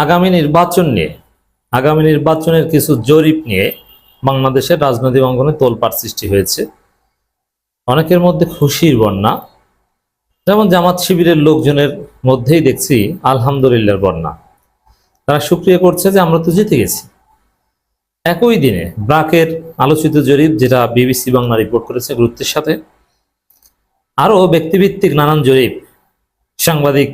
আগামী নির্বাচনের কিছু জরিপ নিয়ে বাংলাদেশের রাজনৈতিক অঙ্গনে তোলপাড় সৃষ্টি হয়েছে। অনেকের মধ্যে খুশির বন্যা, যেমন জামাত শিবিরের লোকজনের মধ্যেই দেখছি আলহামদুলিল্লাহর বন্যা। তারা শুকরিয়া করছে যে আমরা তো জিতে গেছি। একই দিনে ব্রাকের আলোচিত জরিপ, যেটা বিবিসি বাংলা রিপোর্ট করেছে গুরুত্বের সাথে, আরো ব্যক্তিভিত্তিক নানান জরিপ, সাংবাদিক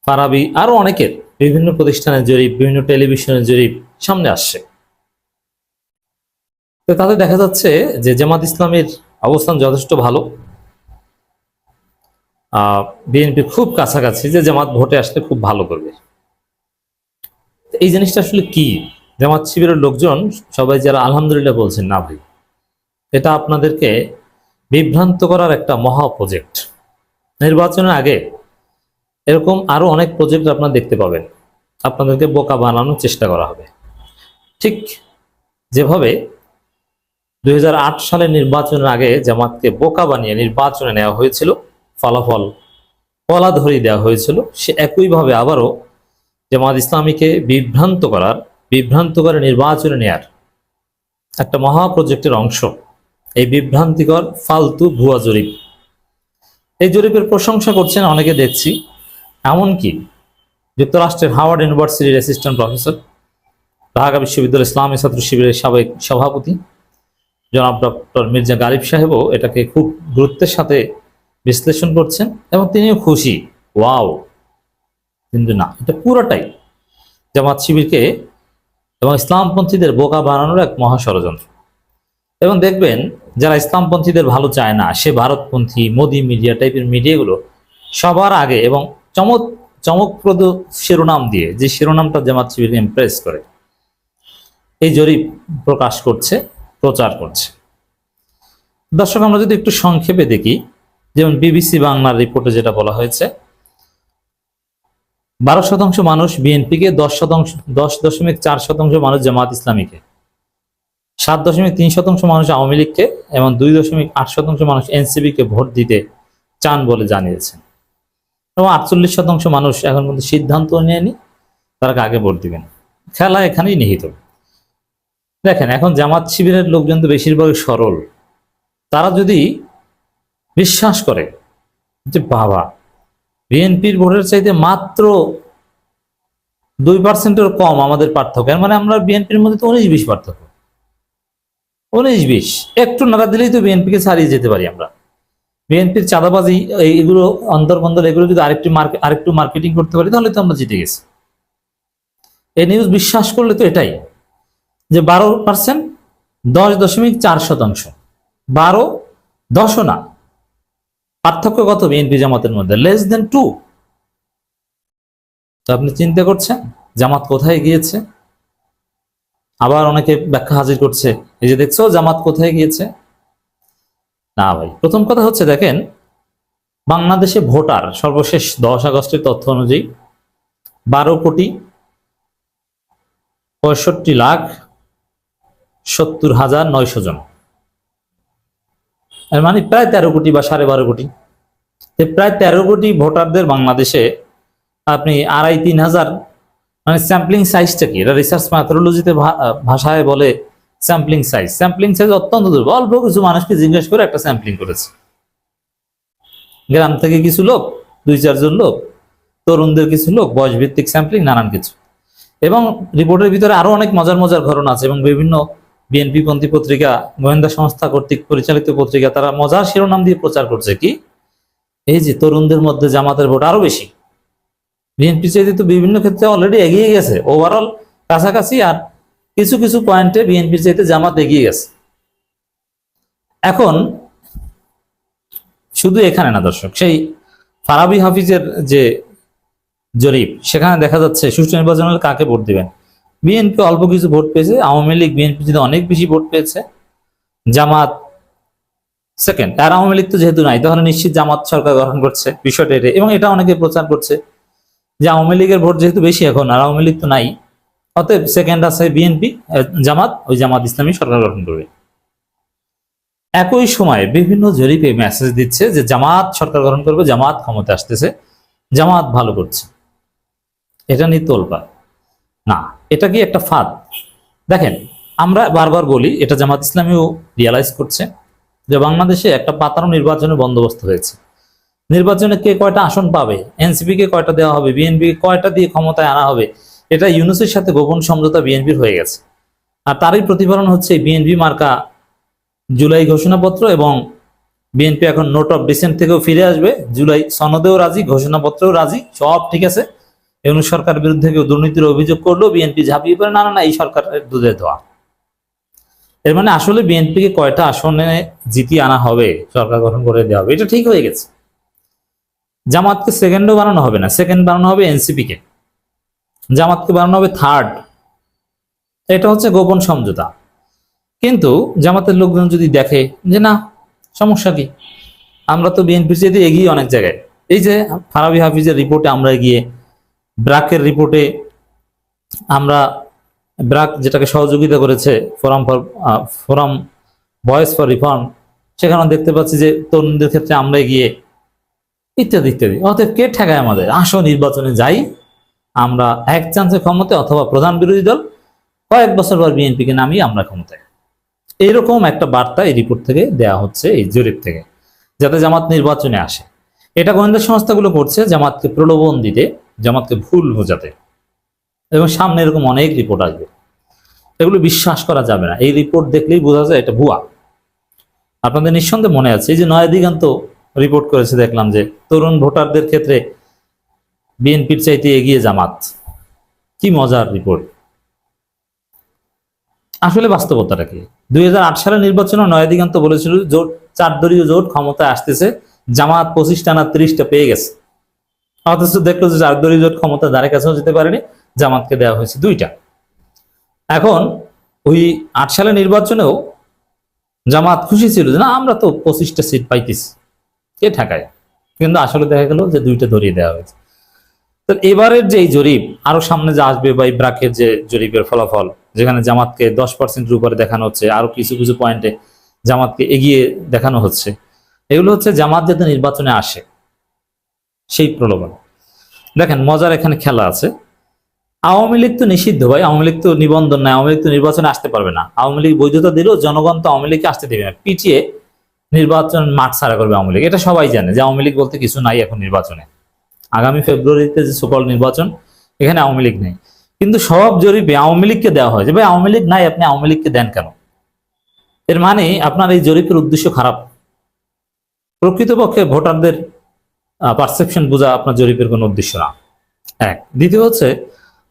ফারাবি আরো অনেকের বিভিন্ন প্রতিষ্ঠানের জরিপ, বিভিন্ন টেলিভিশনের জরিপ সামনে আসছে। তো তাতে দেখা যাচ্ছে যে জামাত ইসলামের অবস্থান যথেষ্ট ভালো। বিএনপি খুব কাছাকাছি, যে জামাত ভোটে আসলে খুব ভালো করবে। এই জিনিসটা আসলে কি? জামাত শিবিরের লোকজন সবাই যারা আলহামদুলিল্লাহ বলছেন, না ভাই, এটা আপনাদেরকে বিভ্রান্ত করার একটা মহা প্রজেক্ট। নির্বাচনের আগে এরকম আরো অনেক প্রজেক্ট আপনারা দেখতে পাবেন। আপনাদেরকে বোকা বানানোর চেষ্টা করা হবে। ঠিক যেভাবে 2008 সালের নির্বাচনের আগে জামাতকে বোকা বানিয়ে নির্বাচনে নেওয়া হয়েছিল, ফলাফল কলা ধরিয়ে দেওয়া হয়েছিল, সে একইভাবে আবারও জামাত ইসলামীকে বিভ্রান্ত করে নির্বাচনে নেয়ার একটা মহা প্রজেক্টের অংশ এই বিভ্রান্তিকর ফালতু ভুয়া জরিপ। এই জরিপের প্রশংসা করছেন অনেকে দেখছি, এমনকি যুক্তরাষ্ট্রের হাওয়ার্ড ইউনিভার্সিটির অ্যাসিস্ট্যান্ট প্রফেসর, ঢাকা বিশ্ববিদ্যালয় ইসলামী ছাত্র শিবিরের সাবেক সভাপতি জনাব ডক্টর মির্জা গালিব সাহেবও এটাকে খুব গুরুত্বের সাথে বিশ্লেষণ করছেন এবং তিনিও খুশি। ওয়াও! কিন্তু না, এটা পুরোটাই জামাত শিবিরকে এবং ইসলামপন্থীদের বোকা বানানোর এক মহা ষড়যন্ত্র। এবং দেখবেন, যারা ইসলামপন্থীদের ভালো চায় না, সে ভারতপন্থী মোদি মিডিয়া টাইপের মিডিয়াগুলো সবার আগে এবং চমকপ্রদ শিরোনাম দিয়ে, যে শিরোনামটা জামাত শিবিরকে ইমপ্রেস করে, এই জরিপ প্রকাশ করছে, প্রচার করছে। দর্শক, আমরা যদি একটু সংক্ষেপে দেখি, যেমন বিবিসি বাংলার রিপোর্টে যেটা বলা হয়েছে, 12% মানুষ বিএনপিকে, 10.4% মানুষ জামাত ইসলামীকে, 7.3% মানুষ আওয়ামী লীগকে এবং 2.8% মানুষ এনসিপিকে ভোট দিতে চান বলে জানিয়েছেন। এবং 48% মানুষ এখন পর্যন্ত সিদ্ধান্ত নেয়নি তারা কাকে ভোট দিবেন। খেলা এখানেই নিহিত। দেখেন, এখন জামাত শিবিরের লোকজন তো বেশিরভাগই সরল। তারা যদি বিশ্বাস করে যে বাবা, বিএনপির ভোটের চাইতে মাত্র 2%-এর কম আমাদের পার্থক্য, মানে আমরা বিএনপির মধ্যে তো 19-20 পার্থক্য, 19-20 একটু নাড়া দিলেই তো বিএনপিকে ছাড়িয়ে যেতে পারি আমরা। বিএনপির চাঁদাবাজি, এগুলো অন্তর্বন্দর, এগুলো যদি আরেকটু মার্কেটিং করতে পারি, তাহলে তো আমরা জিতে গেছি। এই নিউজ বিশ্বাস করলে তো এটাই যে 12%, 10.4%, 12-10 না, পার্থক্য কত বিএনপি জামাতের মধ্যে? less than 2। তো আপনি চিন্তা করছেন জামাত কোথায় গিয়েছে? আবার অনেকে ব্যাখ্যা হাজির করছে, এই যে দেখছো জামাত কোথায় গিয়েছে। না ভাই, প্রথম কথা হচ্ছে, দেখেন, বাংলাদেশে ভোটার সর্বশেষ 10 আগস্টের তথ্য অনুযায়ী 12,65,70,900 জন, এর মানে প্রায় 13 কোটি বা 12.5 কোটি। প্রায় 13 কোটি ভোটারদের বাংলাদেশে আপনি 2,500-3 হাজার, মানে স্যাম্পলিং সাইজটা কি? এটা রিসার্চ মেথোডোলজিতে ভাষায় বলে স্যাম্পলিং সাইজ। স্যাম্পলিং সাইজ অত্যন্ত দুর্বল। অল্প কিছু মানুষকে জিজ্ঞেস করে একটা স্যাম্পলিং করেছে, গ্রাম থেকে কিছু লোক, 2-4 জন লোক, তরুণদের কিছু লোক, বয়স ভিত্তিক স্যাম্পলিং, নানান কিছু। এবং রিপোর্টের ভিতরে আরো অনেক মজার মজার ঘটনা আছে। এবং বিভিন্ন বিএনপি পন্থী পত্রিকা, গোয়েন্দা সংস্থা কর্তৃক পরিচালিত পত্রিকা, তারা মজার শিরোনাম দিয়ে প্রচার করছে কি, এই যে তরুণদের মধ্যে জামাতের ভোট আরো বেশি, বিএনপি চাইতে তো বিভিন্ন ক্ষেত্রে অলরেডি এগিয়ে গেছে, ওভারঅল কাছাকাছি, আর কিছু কিছু পয়েন্টে বিএনপি চাইতে জামাত এগিয়ে গেছে। এখন শুধু এখানে না দর্শক, সেই ফারাবি হাফিজের যে জরিপ, সেখানে দেখা যাচ্ছে সুষ্ঠু নির্বাচন হলে কাকে ভোট দিবেন। বিএনপি অল্প কিছু ভোট পেয়েছে, আওয়ামী লীগ বিএনপি যদি অনেক বেশি ভোট পেয়েছে, জামাত সেকেন্ড। আর আওয়ামী লীগ তো যেহেতু নাই, তাহলে নিশ্চিত জামাত সরকার গঠন করছে, বিষয়টা এটা। এবং এটা অনেকে প্রচার করছে যে আওয়ামী লীগের ভোট যেহেতু বেশি এখন, আর আওয়ামী লীগ তো নাই, অতএব সেকেন্ড আছে বিএনপি, জামাত, ওই জামাত ইসলামী সরকার গঠন করবে। একই সময়ে বিভিন্ন জরিপে মেসেজ দিচ্ছে যে জামাত সরকার গঠন করবে, জামাত ক্ষমতা আসতেছে, জামাত ভালো করছে। এটা নিয়ে তোলপাড়। না, এটা কি একটা ফাঁদ? দেখেন, আমরা বারবার বলি, এটা জামাত ইসলামীও রিয়ালাইজ করছে যে বাংলাদেশে একটা পাতানো নির্বাচনের বন্দোবস্ত হয়েছে। নির্বাচনে কে কয়টা আসন পাবে, এনসিপি কে কয়টা দেওয়া হবে, বিএনপি কয়টা দিয়ে ক্ষমতায় আনা হবে, এটা ইউনূসের সাথে গোপন সমঝোতা বিএনপির হয়ে গেছে। আর তারই প্রতিফলন হচ্ছে বিএনপি মার্কা জুলাই ঘোষণাপত্র, এবং বিএনপি এখন নোট অফ ডিসেন্ট থেকেও ফিরে আসবে, জুলাই সনদেও রাজি, ঘোষণাপত্রেও রাজি, সব ঠিক আছে। ইউনূস সরকার বিরুদ্ধে কেউ দুর্নীতির অভিযোগ করলেও বিএনপি ঝাঁপিয়ে পড়ে, না না না, এই সরকারের দুধে ধোয়া। এর মানে আসলে বিএনপিকে কয়টা আসনে জিতিয়ে আনা হবে, সরকার গঠন করে দেওয়া হবে, এটা ঠিক হয়ে গেছে। জামাতকে সেকেন্ডও বানানো হবে না, সেকেন্ড বানানো হবে এনসিপি কে, জামাতকে বানানো হবে থার্ড। এটা হচ্ছে গোপন সমঝোতা। কিন্তু জামাতের লোকজন যদি দেখে যে না, সমস্যা কি, আমরা তো বিএনপির চেয়ে এগিয়ে অনেক জায়গায়, এই যে ফারাবী হাফিজের রিপোর্টে আমরা এগিয়ে, ব্রাকের রিপোর্টে আমরা, ব্রাক যেটাকে সহযোগিতা করেছে ফোরাম ভয়েস ফর রিফর্ম, সেখানে দেখতে পাচ্ছি যে তরুণদের ক্ষেত্রে আমরা এগিয়ে, ইত্যাদি ইত্যাদি। অতএব কে ঠেকায় আমাদের? আসো নির্বাচনে যাই আমরা, এক চান্সে ক্ষমতায়, অথবা প্রধান বিরোধী দল, কয়েক বছর পর বিএনপিকে নামিয়ে আমরা ক্ষমতায়। এইরকম একটা বার্তা এই রিপোর্ট থেকে দেয়া হচ্ছে, এই জরিপ থেকে, যাতে জামাত নির্বাচনে আসে। এটা গোয়েন্দা সংস্থাগুলো করছে জামাতকে প্রলোভন দিতে, জামাতকে ভুল বোঝাতে। এবং সামনে এরকম অনেক রিপোর্ট আসবে, এগুলো বিশ্বাস করা যাবে না। এই রিপোর্ট দেখলেই বোঝা যায় এটা ভুয়া। আপনাদের নিঃসন্দেহে মনে আছে, এই যে নয়া দিগন্ত রিপোর্ট করেছে, দেখলাম যে তরুণ ভোটারদের ক্ষেত্রে বিএনপির চাইতে এগিয়ে জামাত। কি মজার রিপোর্ট! আসলে বাস্তবতাটা কি? 2008 সালের নির্বাচনে নয়া দিগন্ত বলেছিল জোট, 4 দলীয় জোট ক্ষমতায় আসতেছে, জামাত 25টা না 30টা পেয়ে গেছে। অথচ দেখলো যে 4 দলীয় জোট ক্ষমতা ধারে কাছেও যেতে পারেনি, জামাতকে দেওয়া হয়েছে 2টা। এখন ওই 8 সালের নির্বাচনেও জামাত খুশি ছিল যে না, আমরা তো 25টা সিট পাইতেছি, কে ঠেকায়? কিন্তু আসলে দেখা গেল যে 2টা ধরিয়ে দেওয়া হয়েছে। তো এবারের যে জরিপ, আরো সামনে যে আসবে, বা ব্রাকের যে জরিপের ফলাফল, যেখানে জামাতকে 10%-এর উপরে দেখানো হচ্ছে, আরো কিছু কিছু পয়েন্টে জামাতকে এগিয়ে দেখানো হচ্ছে, এগুলো হচ্ছে জামাত যাতে নির্বাচনে আসে সেই প্রলোভন। দেখেন, মজার এখানে খেলা আছে। আওয়ামী লীগ তো নিষিদ্ধ ভাই, আওয়ামী লীগ তো নিবন্ধন নাই, আওয়ামী লীগ তো নির্বাচনে আসতে পারবে না। আওয়ামী লীগ বৈধতা দিলেও জনগণ তো আওয়ামী লীগকে আসতে দেবে না, পিছিয়ে নির্বাচন মাঠ ছাড়া করবে আওয়ামী লীগ। এটা সবাই জানে যে আওয়ামী লীগ বলতে কিছু নাই এখন নির্বাচনে। আগামী ফেব্রুয়ারিতে যে সুকল নির্বাচন, এখানে আওয়ামী লীগ নেই, কিন্তু সব জরিপে আওয়ামী লীগকে দেওয়া হয় যে ভাই আওয়ামী লীগ নাই, আপনি আওয়ামী লীগকে দেন কেন? এর মানে আপনার এই জরিপের উদ্দেশ্য খারাপ। প্রকৃতপক্ষে ভোটারদের পারসেপশন বোঝা আপনার জরিপের কোনো উদ্দেশ্য না। এক। দ্বিতীয় হচ্ছে,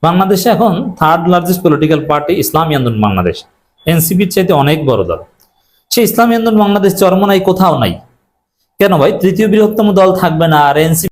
বাংলাদেশে এখন থার্ড লার্জেস্ট পলিটিক্যাল পার্টি ইসলামী আন্দোলন বাংলাদেশ, এনসিপির চাইতে অনেক বড় দল। সেই ইসলামী আন্দোলন বাংলাদেশ চরমোনাই কোথাও নাই। কেন ভাই? তৃতীয় বৃহত্তম দল থাকবে না, আর এনসিপি